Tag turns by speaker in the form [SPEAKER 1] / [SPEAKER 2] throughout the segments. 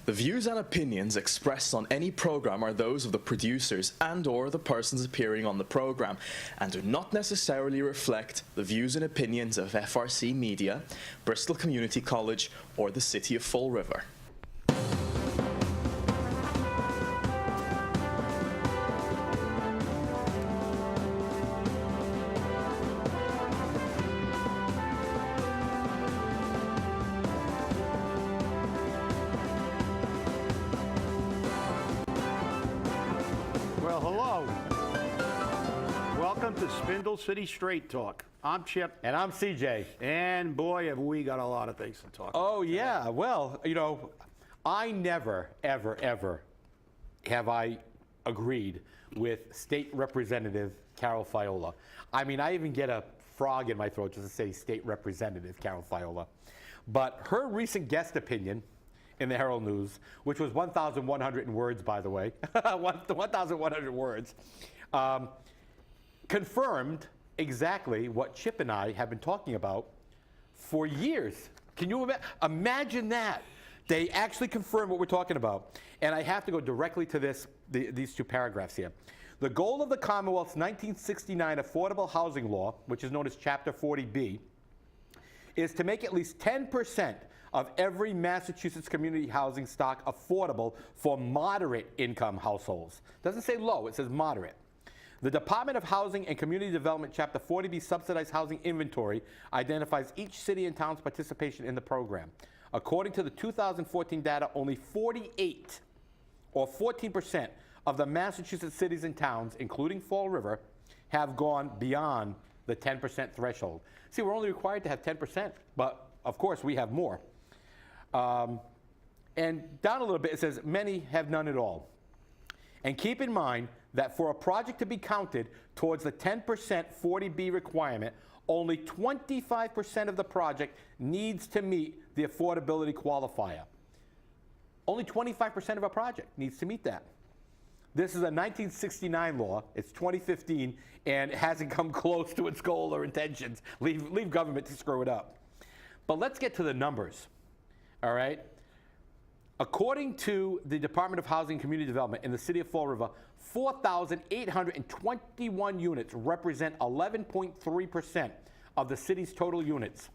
[SPEAKER 1] The views and opinions expressed on any program are those of the producers and/or the persons appearing on the program and do not necessarily reflect the views and opinions of FRC Media, Bristol Community College, or the City of Fall River.
[SPEAKER 2] Spindle City Straight Talk. I'm Chip.
[SPEAKER 3] And I'm CJ.
[SPEAKER 2] And boy, have we got a lot of things to talk about.
[SPEAKER 3] Oh, yeah. Well, you know, I never, ever have I agreed with State Representative Carole Fiola. I mean, I even get a frog in my throat just to say State Representative Carole Fiola. But her recent guest opinion in the Herald News, which was 1,100 words, by the way, 1,100 words, confirmed exactly what Chip and I have been talking about for years. Can you imagine that? They actually confirmed what we're talking about. And I have to go directly to these two paragraphs here. The goal of the Commonwealth's 1969 Affordable Housing Law, which is known as Chapter 40B, is to make at least 10% of every Massachusetts community housing stock affordable for moderate income households. It doesn't say low, it says moderate. The Department of Housing and Community Development Chapter 40B Subsidized Housing Inventory identifies each city and town's participation in the program. According to the 2014 data, only 48 or 14% of the Massachusetts cities and towns, including Fall River, have gone beyond the 10% threshold. See, we're only required to have 10%, but of course we have more. And down a little bit, it says many have none at all. And keep in mind that for a project to be counted towards the 10% 40B requirement, only 25% of the project needs to meet the affordability qualifier. Only 25% of a project needs to meet that. This is a 1969 law. It's 2015, and it hasn't come close to its goal or intentions. Leave government to screw it up. But let's get to the numbers, all right? According to the Department of Housing and Community Development in the City of Fall River, 4,821 units represent 11.3% of the city's total units.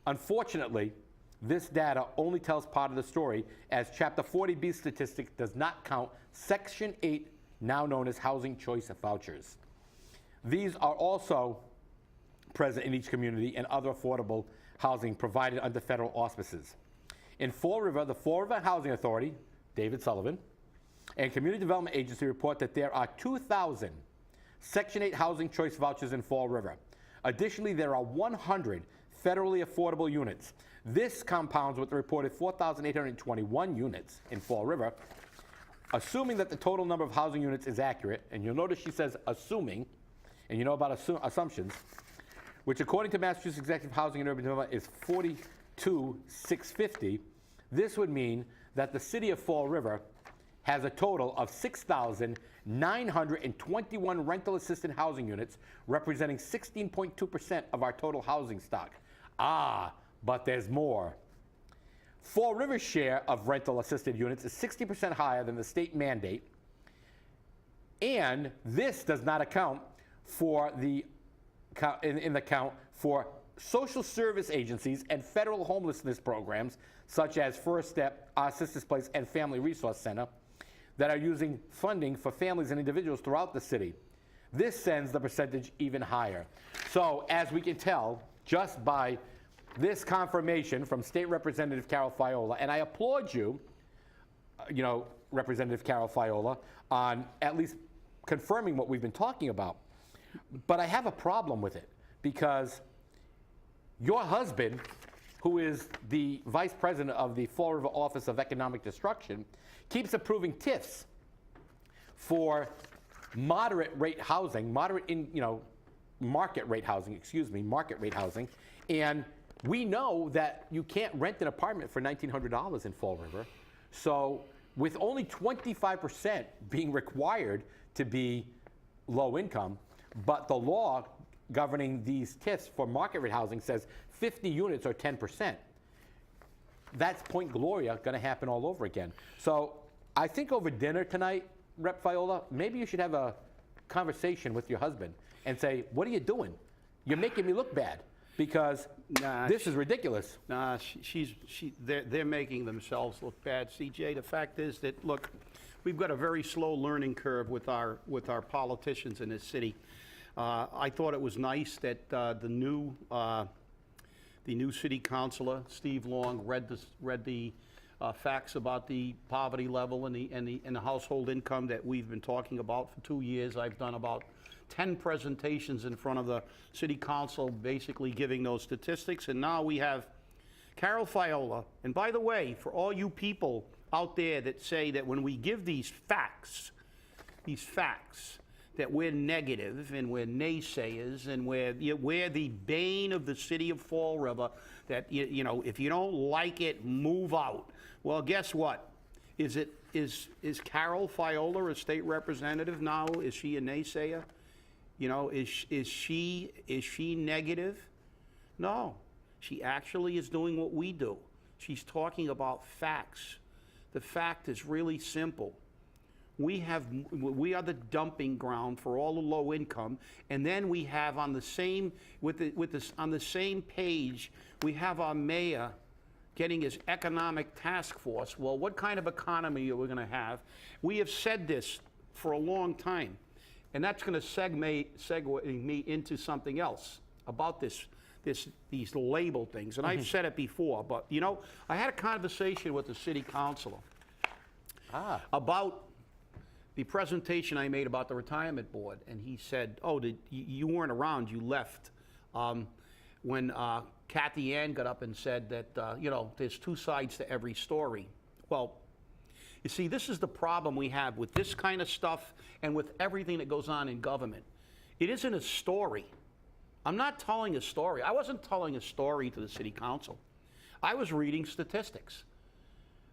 [SPEAKER 3] Unfortunately, this data only tells part of the story, as Chapter 40B statistic does not count Section 8, now known as Housing Choice Vouchers. These are also present in each community and other affordable housing provided under federal auspices. In Fall River, the Fall River Housing Authority, David Sullivan, and Community Development Agency report that there are 2,000 Section 8 housing choice vouchers in Fall River. Additionally, there are 100 federally affordable units. This compounds with the reported 4,821 units in Fall River. Assuming that the total number of housing units is accurate, and you'll notice she says assuming, and you know about assumptions, which according to Massachusetts Executive Housing and Urban Development is 42,650, this would mean that the City of Fall River has a total of 6,921 rental assisted housing units, representing 16.2% of our total housing stock. Ah, but there's more. Fall River's share of rental assisted units is 60% higher than the state mandate, and this does not account for the count for social service agencies and federal homelessness programs such as First Step, Our Sisters Place, and Family Resource Center that are using funding for families and individuals throughout the city. This sends the percentage even higher. So as we can tell, just by this confirmation from State Representative Carole Fiola, and I applaud you, Representative Carole Fiola, on at least confirming what we've been talking about. But I have a problem with it because your husband, who is the vice president of the Fall River Office of Economic Destruction, keeps approving TIFs for market rate housing, and we know that you can't rent an apartment for $1,900 in Fall River. So with only 25% being required to be low income, but the law governing these TIFs for market rate housing says 50 units or 10%. that's Point Gloria going to happen all over again. So I think over dinner tonight, Rep. Fiola, maybe you should have a conversation with your husband and say, what are you doing? You're making me look bad because this is ridiculous.
[SPEAKER 2] Nah, they're making themselves look bad. CJ, the fact is that, look, we've got a very slow learning curve with our politicians in this city. I thought it was nice that the new city councilor, Steve Long, read the facts about the poverty level and the household income that we've been talking about for 2 years. I've done about 10 presentations in front of the city council basically giving those statistics, and now we have Carole Fiola. And by the way, for all you people out there that say that when we give these facts, that we're negative and we're naysayers and we're the bane of the city of Fall River, that you know, if you don't like it, move out. Well, guess what? Is Carole Fiola a state representative now? Is she a naysayer? You know, is she negative? No. She actually is doing what we do. She's talking about facts. The fact is really simple. We are the dumping ground for all the low income, and then we have on the same on the same page, we have our mayor getting his economic task force. Well, what kind of economy are we going to have? We have said this for a long time, and that's going to segue me into something else about these label things. And I've said it before, but you know, I had a conversation with the city councilor about the presentation I made about the retirement board, and he said, "Oh, you weren't around. You left." When Kathy Ann got up and said that, you know, there's two sides to every story. Well, you see, this is the problem we have with this kind of stuff and with everything that goes on in government. It isn't a story. I'm not telling a story. I wasn't telling a story to the city council. I was reading statistics.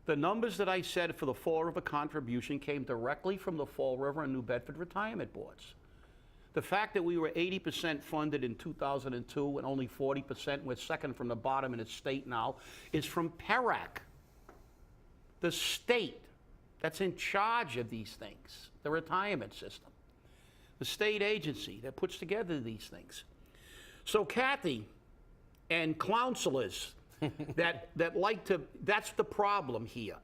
[SPEAKER 2] The numbers that I said for the Fall River contribution came directly from the Fall River and New Bedford retirement boards. The fact that we were 80% funded in 2002 and only 40%, we're second from the bottom in the state now, is from PERAC, the state that's in charge of these things, the retirement system, the state agency that puts together these things. So Kathy and counselors that like to, that's the problem here.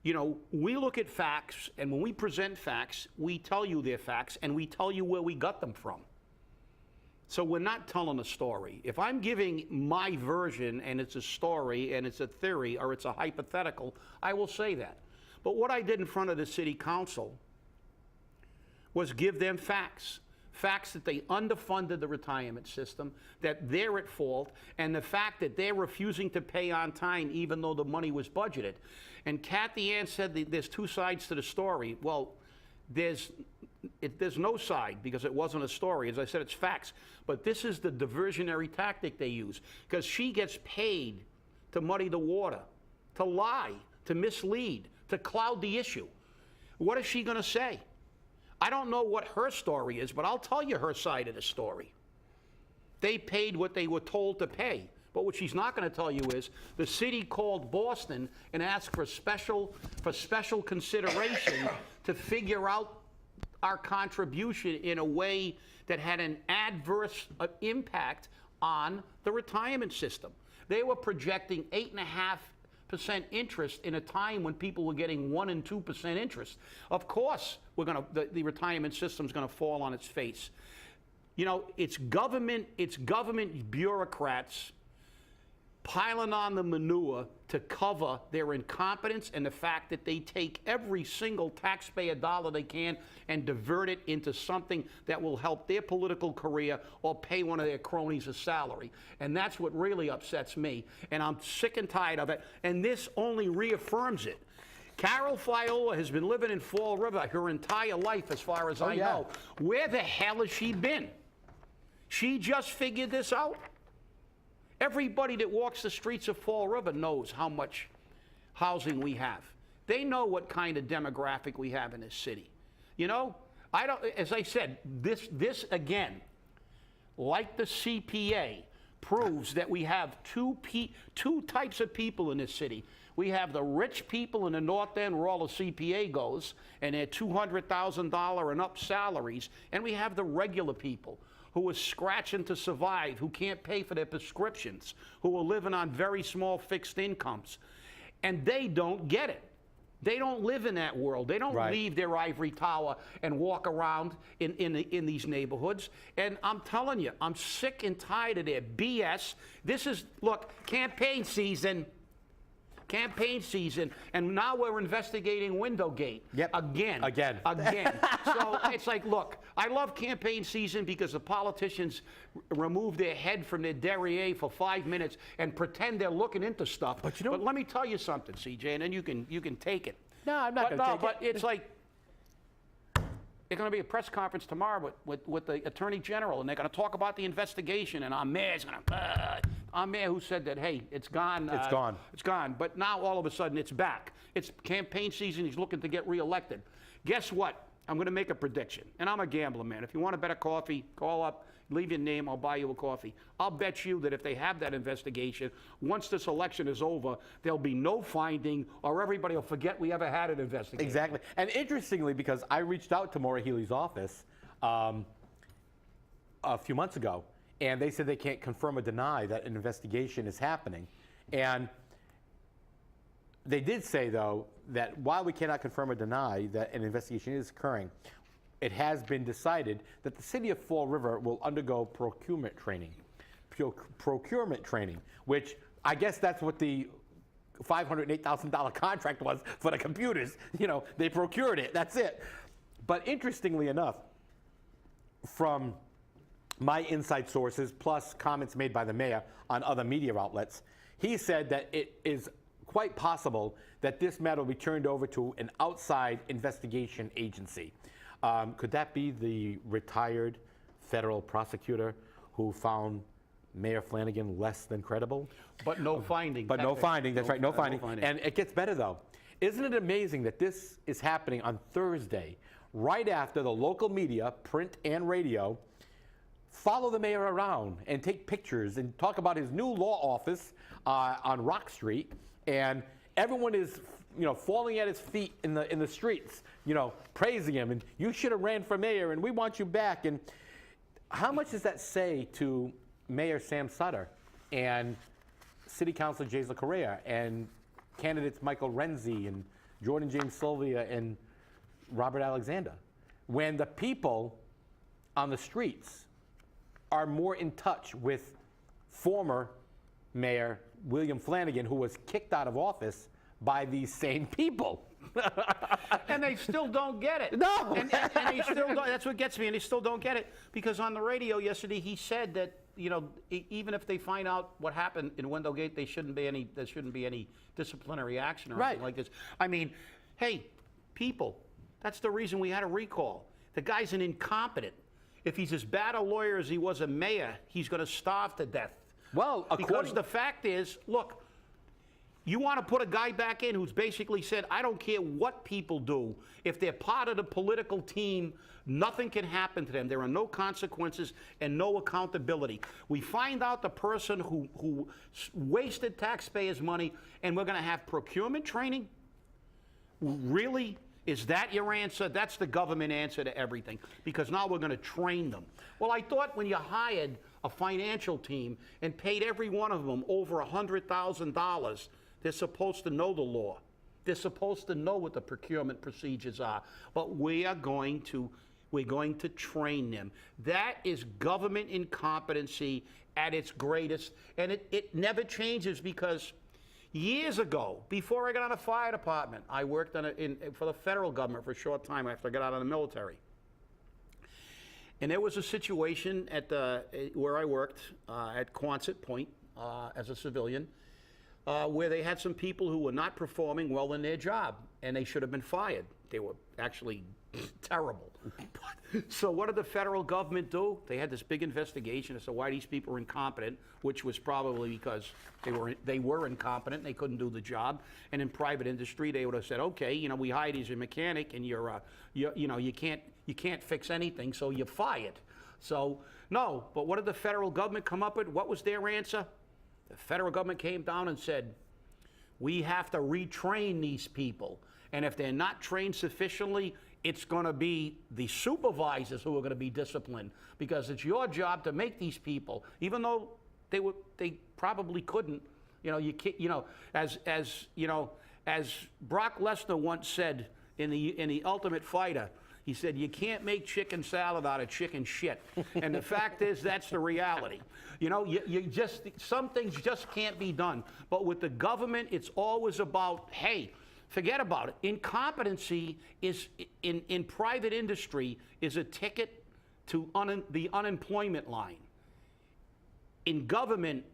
[SPEAKER 2] You know, we look at facts, and when we present facts, we tell you they're facts, and we tell you where we got them from. So we're not telling a story. If I'm giving my version, and it's a story, and it's a theory, or it's a hypothetical, I will say that. But what I did in front of the city council was give them facts. Facts that they underfunded the retirement system, that they're at fault, and the fact that they're refusing to pay on time even though the money was budgeted. And Kathy Ann said that there's two sides to the story. Well, there's no side because it wasn't a story. As I said, it's facts. But this is the diversionary tactic they use, because she gets paid to muddy the water, to lie, to mislead, to cloud the issue. What is she going to say? I don't know what her story is, but I'll tell you her side of the story. They paid what they were told to pay. But what she's not going to tell you is the city called Boston and asked for special consideration to figure out our contribution in a way that had an adverse impact on the retirement system. They were projecting 8.5% interest in a time when people were getting 1% and 2% interest. Of course, the retirement system's going to fall on its face. You know, it's government bureaucrats piling on the manure to cover their incompetence and the fact that they take every single taxpayer dollar they can and divert it into something that will help their political career or pay one of their cronies a salary. And that's what really upsets me. And I'm sick and tired of it. And this only reaffirms it. Carole Fiola has been living in Fall River her entire life, as far as I know. Where the hell has she been? She just figured this out. Everybody that walks the streets of Fall River knows how much housing we have. They know what kind of demographic we have in this city. You know, as I said, this again, like the CPA, proves that we have two types of people in this city. We have the rich people in the North End where all the CPA goes and their $200,000 and up salaries, and we have the regular people who are scratching to survive, who can't pay for their prescriptions, who are living on very small fixed incomes. And they don't get it. They don't live in that world. They don't leave their ivory tower and walk around in these neighborhoods. And I'm telling you, I'm sick and tired of their BS. This is, look, campaign season. Campaign season, and now we're investigating Windowgate again. So it's like, look, I love campaign season because the politicians remove their head from their derriere for 5 minutes and pretend they're looking into stuff. But let me tell you something, CJ, and then you can take it.
[SPEAKER 3] No, I'm not going to take it.
[SPEAKER 2] But it's like, there's going to be a press conference tomorrow with the Attorney General, and they're going to talk about the investigation, and our mayor's going to, our mayor who said that, hey, it's gone.
[SPEAKER 3] It's gone.
[SPEAKER 2] It's gone. But now all of a sudden it's back. It's campaign season. He's looking to get reelected. Guess what? I'm going to make a prediction, and I'm a gambler, man. If you want a better coffee, call up, leave your name, I'll buy you a coffee. I'll bet you that if they have that investigation, once this election is over, there'll be no finding, or everybody will forget we ever had an investigation.
[SPEAKER 3] Exactly. And interestingly, because I reached out to Maura Healey's office a few months ago, and they said they can't confirm or deny that an investigation is happening. And they did say, though, that while we cannot confirm or deny that an investigation is occurring, it has been decided that the city of Fall River will undergo procurement training. Procurement training, which I guess that's what the $508,000 contract was for the computers. You know, they procured it, that's it. But interestingly enough, from my inside sources, plus comments made by the mayor on other media outlets, he said that it is quite possible that this matter will be turned over to an outside investigation agency. Could that be the retired federal prosecutor who found Mayor Flanagan less than credible?
[SPEAKER 2] But no finding.
[SPEAKER 3] But no finding, that's right, no finding. And it gets better, though. Isn't it amazing that this is happening on Thursday, right after the local media, print and radio, follow the mayor around and take pictures and talk about his new law office on Rock Street, and everyone is, you know, falling at his feet in the streets, you know, praising him, and you should have ran for mayor, and we want you back. And how much does that say to Mayor Sam Sutter and City Councilor Jaisla Correa and candidates Michael Renzi and Jordan James Sylvia and Robert Alexander, when the people on the streets are more in touch with former Mayor William Flanagan, who was kicked out of office by these same people?
[SPEAKER 2] And they still don't get it.
[SPEAKER 3] No.
[SPEAKER 2] And they still don't. That's what gets me. And they still don't get it because on the radio yesterday he said that, you know, even if they find out what happened in Windowgate, there shouldn't be any disciplinary action or anything like this. I mean, hey, people, that's the reason we had a recall. The guy's an incompetent. If he's as bad a lawyer as he was a mayor, he's going to starve to death.
[SPEAKER 3] Well,
[SPEAKER 2] because the fact is, look, you want to put a guy back in who's basically said, I don't care what people do. If they're part of the political team, nothing can happen to them. There are no consequences and no accountability. We find out the person who wasted taxpayers' money, and we're going to have procurement training? Really? Is that your answer? That's the government answer to everything, because now we're going to train them. Well, I thought when you hired a financial team and paid every one of them over $100,000, they're supposed to know the law. They're supposed to know what the procurement procedures are. But we're going to train them. That is government incompetency at its greatest, and it never changes because years ago, before I got on the fire department, I worked for the federal government for a short time after I got out of the military. And there was a situation where I worked at Quonset Point as a civilian, where they had some people who were not performing well in their job, and they should have been fired. They were actually terrible. So what did the federal government do? They had this big investigation as to why these people were incompetent, which was probably because they were incompetent and they couldn't do the job. And in private industry, they would have said, okay, you know, we hired you as a mechanic, and you can't fix anything, so you're fired. So, no, but what did the federal government come up with? What was their answer? The federal government came down and said, we have to retrain these people. And if they're not trained sufficiently, it's going to be the supervisors who are going to be disciplined, because it's your job to make these people, even though they probably couldn't. As Brock Lesnar once said in the Ultimate Fighter, he said, you can't make chicken salad out of chicken shit. And the fact is, that's the reality. Some things just can't be done. But with the government, it's always about, hey, forget about it. Incompetency is in private industry is a ticket to the unemployment line. In government,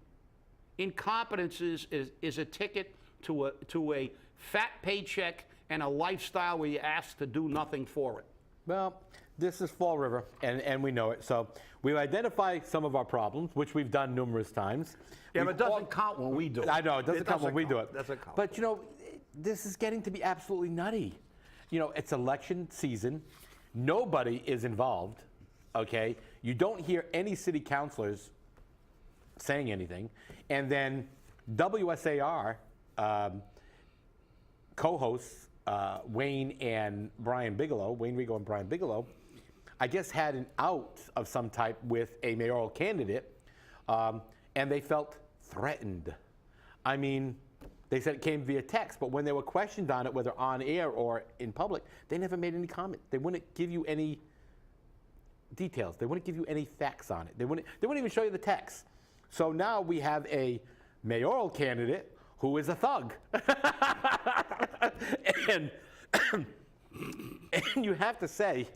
[SPEAKER 2] incompetence is a ticket to a fat paycheck and a lifestyle where you're asked to do nothing for it.
[SPEAKER 3] Well, this is Fall River, and we know it. So we've identified some of our problems, which we've done numerous times.
[SPEAKER 2] Yeah, but it doesn't count when we do it.
[SPEAKER 3] I know, it doesn't count when we do it.
[SPEAKER 2] Doesn't count.
[SPEAKER 3] But, this is getting to be absolutely nutty. It's election season. Nobody is involved, okay? You don't hear any city councilors saying anything. And then WSAR co-hosts Wayne Rigo and Brian Bigelow, I guess had an out of some type with a mayoral candidate, and they felt threatened. I mean, they said it came via text, but when they were questioned on it, whether on air or in public, they never made any comment. They wouldn't give you any details. They wouldn't give you any facts on it. They wouldn't even show you the text. So now we have a mayoral candidate who is a thug. and you have to say,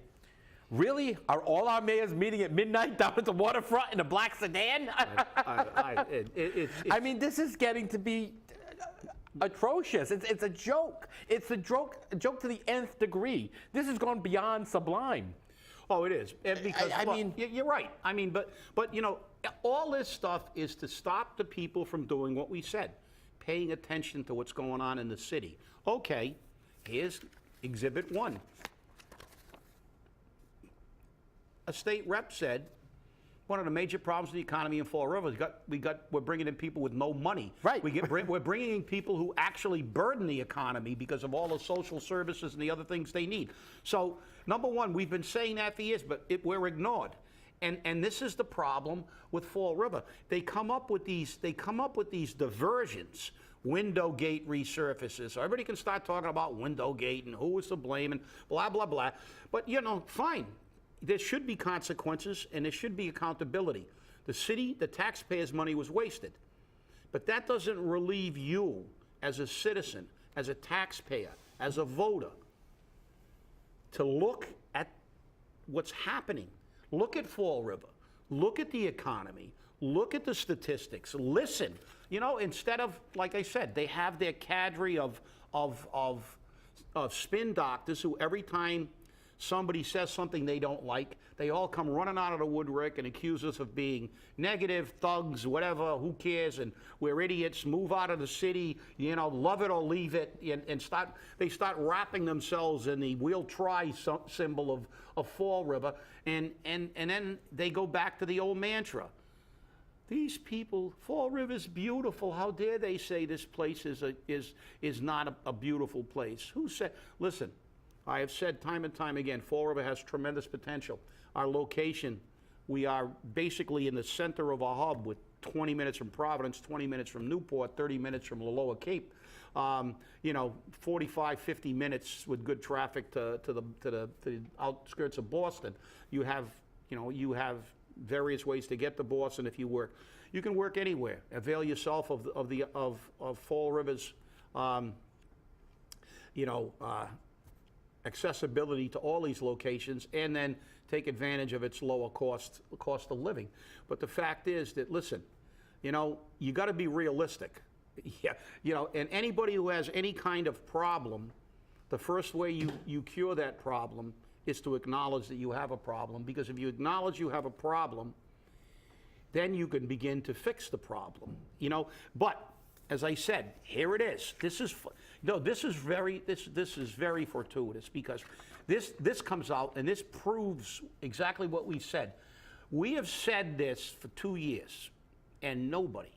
[SPEAKER 3] really? Are all our mayors meeting at midnight down at the waterfront in a black sedan? I mean, this is getting to be atrocious. It's a joke. It's a joke to the nth degree. This has gone beyond sublime.
[SPEAKER 2] Oh, it is. Because you're right. I mean, but all this stuff is to stop the people from doing what we said, paying attention to what's going on in the city. Okay, here's Exhibit 1. A state rep said one of the major problems in the economy in Fall River is we're bringing in people with no money.
[SPEAKER 3] Right.
[SPEAKER 2] We're bringing in people who actually burden the economy because of all the social services and the other things they need. So, number one, we've been saying that for years, but we're ignored. And this is the problem with Fall River. They come up with these diversions. Window gate resurfaces. So everybody can start talking about window gate and who is to blame and blah, blah, blah. But, fine. There should be consequences and there should be accountability. The taxpayers' money was wasted. But that doesn't relieve you as a citizen, as a taxpayer, as a voter, to look at what's happening. Look at Fall River. Look at the economy. Look at the statistics. Listen. Instead of, like I said, they have their cadre of spin doctors who every time somebody says something they don't like, they all come running out of the woodwork and accuse us of being negative, thugs, whatever, who cares, and we're idiots, move out of the city, love it or leave it, and they start wrapping themselves in the we'll try symbol of Fall River, and then they go back to the old mantra. These people, Fall River's beautiful. How dare they say this place is not a beautiful place? Who said? Listen, I have said time and time again, Fall River has tremendous potential. Our location, we are basically in the center of a hub with 20 minutes from Providence, 20 minutes from Newport, 30 minutes from the Lower Cape. 45, 50 minutes with good traffic to the outskirts of Boston. You have various ways to get to Boston if you work. You can work anywhere. Avail yourself of Fall River's, accessibility to all these locations, and then take advantage of its lower cost of living. But the fact is that, listen, you got to be realistic. Yeah, and anybody who has any kind of problem, the first way you cure that problem is to acknowledge that you have a problem, because if you acknowledge you have a problem, then you can begin to fix the problem. But as I said, here it is. This is very fortuitous, because this comes out and this proves exactly what we said. We have said this for 2 years, and nobody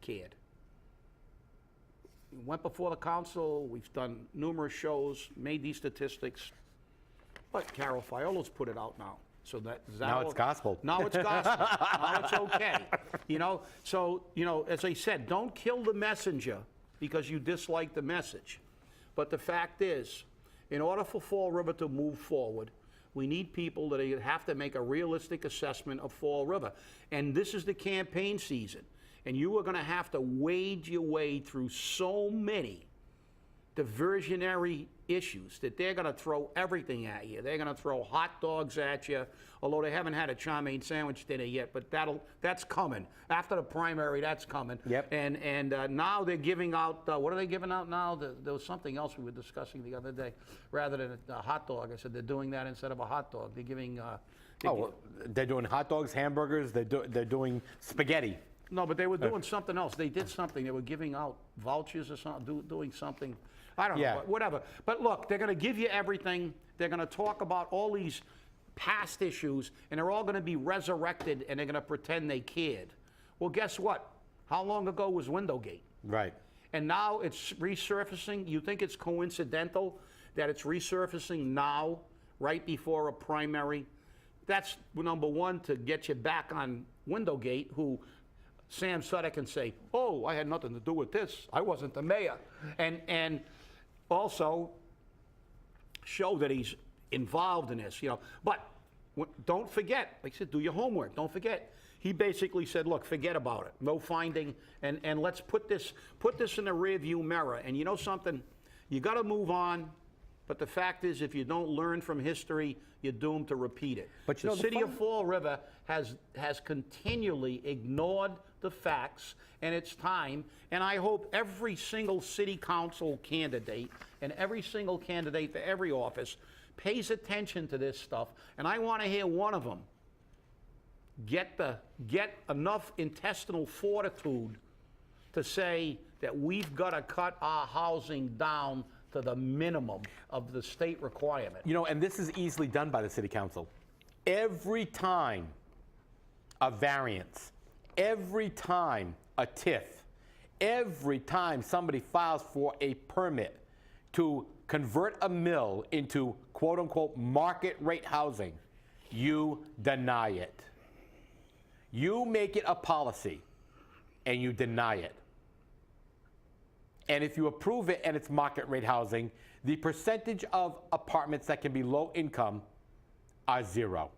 [SPEAKER 2] cared. We went before the council, we've done numerous shows, made these statistics, but Carole Fiola's put it out now. So
[SPEAKER 3] Now it's gospel.
[SPEAKER 2] Now it's gospel. Now it's okay. So, as I said, don't kill the messenger because you dislike the message. But the fact is, in order for Fall River to move forward, we need people that have to make a realistic assessment of Fall River. And this is the campaign season. And you are going to have to wade your way through so many diversionary issues that they're going to throw everything at you. They're going to throw hot dogs at you, although they haven't had a chow mein sandwich dinner yet, but that's coming. After the primary, that's coming.
[SPEAKER 3] Yep.
[SPEAKER 2] And now they're giving out, what are they giving out now? There was something else we were discussing the other day. Rather than a hot dog, I said they're doing that instead of a hot dog. They're giving...
[SPEAKER 3] They're doing hot dogs, hamburgers, they're doing spaghetti.
[SPEAKER 2] No, but they were doing something else. They did something. They were giving out vouchers or something, doing something. I don't know, whatever. But look, they're going to give you everything. They're going to talk about all these past issues, and they're all going to be resurrected, and they're going to pretend they cared. Well, guess what? How long ago was Windowgate?
[SPEAKER 3] Right.
[SPEAKER 2] And now it's resurfacing. You think it's coincidental that it's resurfacing now, right before a primary? That's number one, to get you back on Windowgate, who Sam Sudek can say, oh, I had nothing to do with this. I wasn't the mayor. And also show that he's involved in this, But don't forget, like I said, do your homework. Don't forget. He basically said, look, forget about it. No finding, and let's put this in the rearview mirror. And you know something? You got to move on. But the fact is, if you don't learn from history, you're doomed to repeat it.
[SPEAKER 3] But
[SPEAKER 2] the city of Fall River has continually ignored the facts, and it's time. And I hope every single city council candidate and every single candidate for every office pays attention to this stuff. And I want to hear one of them get enough intestinal fortitude to say that we've got to cut our housing down to the minimum of the state requirement.
[SPEAKER 3] And this is easily done by the city council. Every time a variance, every time a TIF, every time somebody files for a permit to convert a mill into quote unquote market rate housing, you deny it. You make it a policy and you deny it. And if you approve it and it's market rate housing, the percentage of apartments that can be low income are zero.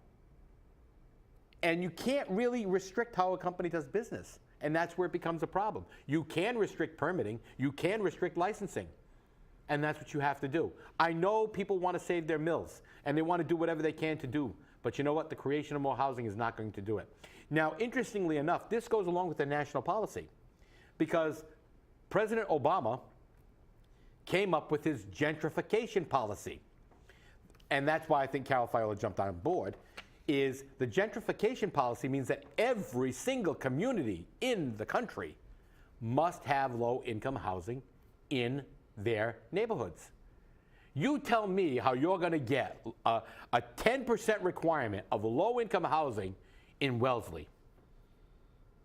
[SPEAKER 3] And you can't really restrict how a company does business. And that's where it becomes a problem. You can restrict permitting, you can restrict licensing. And that's what you have to do. I know people want to save their mills and they want to do whatever they can to do. But you know what? The creation of more housing is not going to do it. Now, interestingly enough, this goes along with the national policy because President Obama came up with his gentrification policy. And that's why I think Carole Fiola jumped on board, is the gentrification policy means that every single community in the country must have low-income housing in their neighborhoods. You tell me how you're going to get a 10% requirement of low-income housing in Wellesley.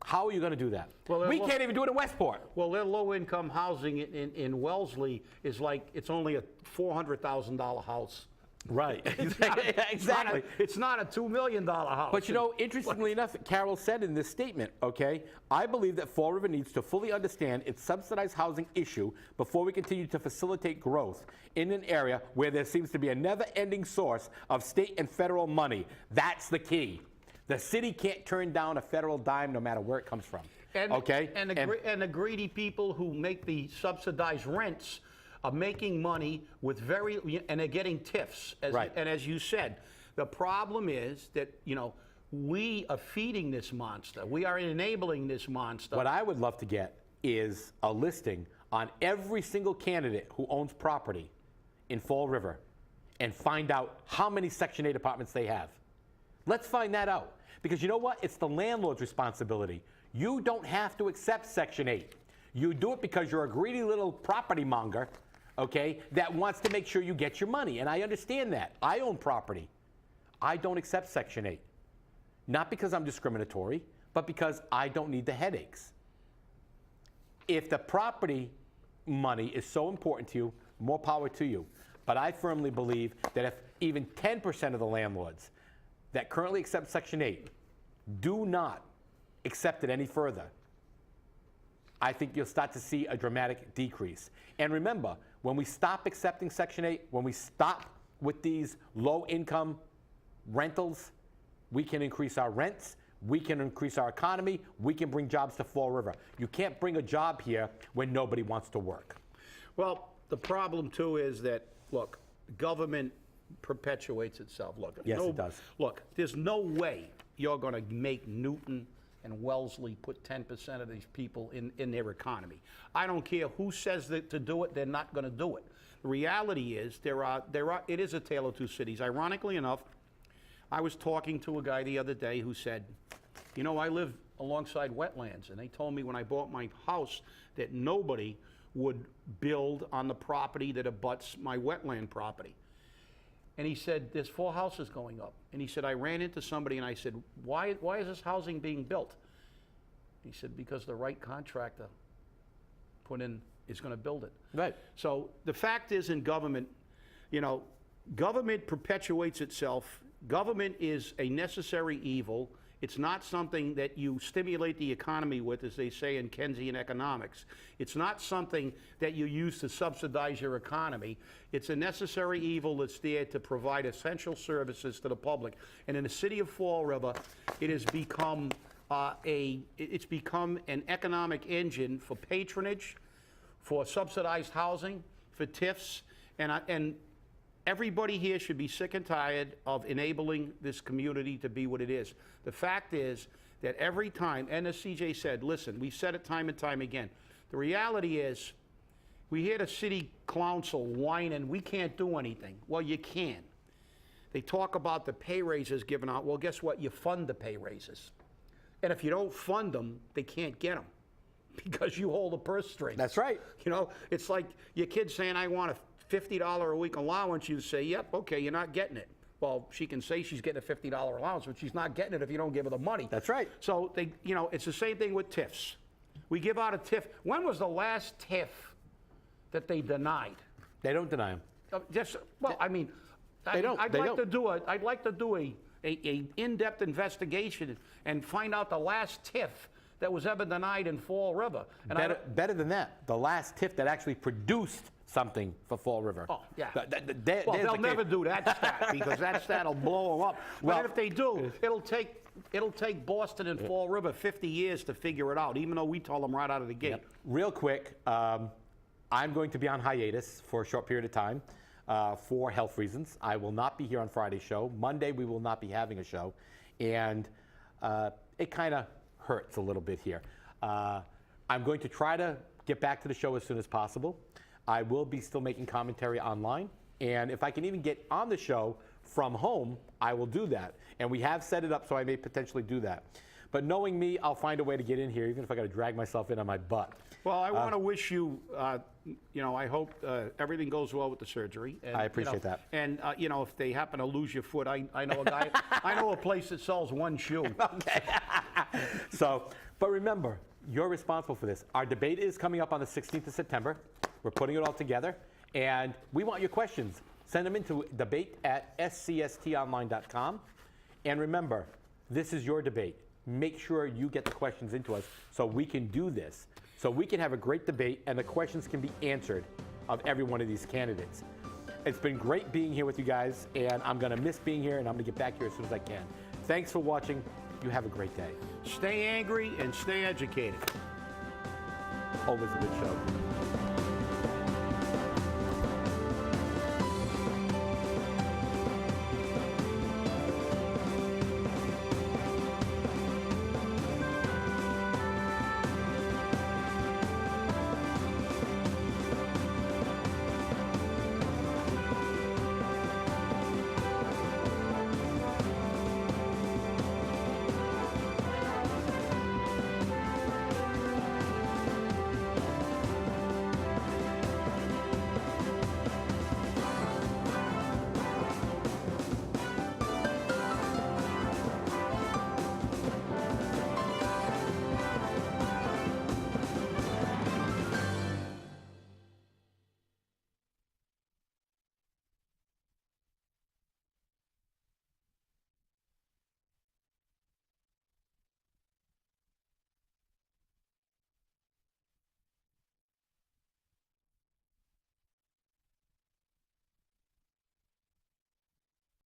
[SPEAKER 3] How are you going to do that? Well, we can't even do it in Westport.
[SPEAKER 2] Well, their low-income housing in Wellesley is like, it's only a $400,000 house.
[SPEAKER 3] Right.
[SPEAKER 2] Exactly. It's not a $2 million house.
[SPEAKER 3] But interestingly enough, Carole said in this statement, okay, I believe that Fall River needs to fully understand its subsidized housing issue before we continue to facilitate growth in an area where there seems to be a never-ending source of state and federal money. That's the key. The city can't turn down a federal dime no matter where it comes from. And
[SPEAKER 2] the greedy people who make the subsidized rents are making money with and they're getting TIFs.
[SPEAKER 3] Right.
[SPEAKER 2] And as you said, the problem is that, we are feeding this monster. We are enabling this monster.
[SPEAKER 3] What I would love to get is a listing on every single candidate who owns property in Fall River and find out how many Section 8 apartments they have. Let's find that out. Because you know what? It's the landlord's responsibility. You don't have to accept Section 8. You do it because you're a greedy little property monger, okay, that wants to make sure you get your money. And I understand that. I own property. I don't accept Section 8. Not because I'm discriminatory, but because I don't need the headaches. If the property money is so important to you, more power to you. But I firmly believe that if even 10% of the landlords that currently accept Section 8 do not accept it any further, I think you'll start to see a dramatic decrease. And remember, when we stop accepting Section 8, when we stop with these low-income rentals, we can increase our rents, we can increase our economy, we can bring jobs to Fall River. You can't bring a job here when nobody wants to work.
[SPEAKER 2] Well, the problem too is that, look, government perpetuates itself. Look,
[SPEAKER 3] Yes, it does.
[SPEAKER 2] Look, there's no way you're going to make Newton and Wellesley put 10% of these people in their economy. I don't care who says that to do it, they're not going to do it. The reality is it is a tale of two cities. Ironically enough, I was talking to a guy the other day who said, you know, I live alongside wetlands, and they told me when I bought my house that nobody would build on the property that abuts my wetland property. And he said, there's 4 houses going up. And he said, I ran into somebody and I said, why is this housing being built? He said, because the right contractor is going to build it.
[SPEAKER 3] Right.
[SPEAKER 2] So the fact is, in government, you know, government perpetuates itself. Government is a necessary evil. It's not something that you stimulate the economy with, as they say in Keynesian economics. It's not something that you use to subsidize your economy. It's a necessary evil that's there to provide essential services to the public. And in the city of Fall River, it has become an economic engine for patronage, for subsidized housing, for TIFs, and everybody here should be sick and tired of enabling this community to be what it is. The fact is that every time, and as CJ said, listen, we said it time and time again, the reality is we hear the city council whining, we can't do anything. Well, you can. They talk about the pay raises given out. Well, guess what? You fund the pay raises. And if you don't fund them, they can't get them because you hold the purse strings.
[SPEAKER 3] That's right.
[SPEAKER 2] You know, it's like your kid saying, I want a $50 a week allowance. You say, yep, okay, you're not getting it. Well, she can say she's getting a $50 allowance, but she's not getting it if you don't give her the money.
[SPEAKER 3] That's right.
[SPEAKER 2] So, you know, it's the same thing with TIFs. We give out a TIF. When was the last TIF that they denied?
[SPEAKER 3] They don't deny them.
[SPEAKER 2] I mean,
[SPEAKER 3] They don't.
[SPEAKER 2] I'd like to do a in-depth investigation and find out the last TIF that was ever denied in Fall River. And
[SPEAKER 3] better than that, the last TIF that actually produced something for Fall River.
[SPEAKER 2] Oh, yeah.
[SPEAKER 3] Well,
[SPEAKER 2] they'll never do that stat because that stat will blow them up.
[SPEAKER 3] Well,
[SPEAKER 2] but if they do, it'll take Boston and Fall River 50 years to figure it out, even though we told them right out of the gate.
[SPEAKER 3] Yep. Real quick, I'm going to be on hiatus for a short period of time for health reasons. I will not be here on Friday's show. Monday, we will not be having a show. And it kind of hurts a little bit here. I'm going to try to get back to the show as soon as possible. I will be still making commentary online. And if I can even get on the show from home, I will do that. And we have set it up so I may potentially do that. But knowing me, I'll find a way to get in here, even if I got to drag myself in on my butt.
[SPEAKER 2] Well, I want to wish you, you know, I hope everything goes well with the surgery. And,
[SPEAKER 3] I appreciate that.
[SPEAKER 2] And, you know, if they happen to lose your foot, I know a guy, I know a place that sells one shoe.
[SPEAKER 3] Okay. So, but remember, you're responsible for this. Our debate is coming up on the 16th of September. We're putting it all together. And we want your questions. Send them into debate@scstonline.com. And remember, this is your debate. Make sure you get the questions into us so we can do this, so we can have a great debate and the questions can be answered of every one of these candidates. It's been great being here with you guys, and I'm going to miss being here, and I'm going to get back here as soon as I can. Thanks for watching. You have a great day.
[SPEAKER 2] Stay angry and stay educated.
[SPEAKER 3] Always a good show.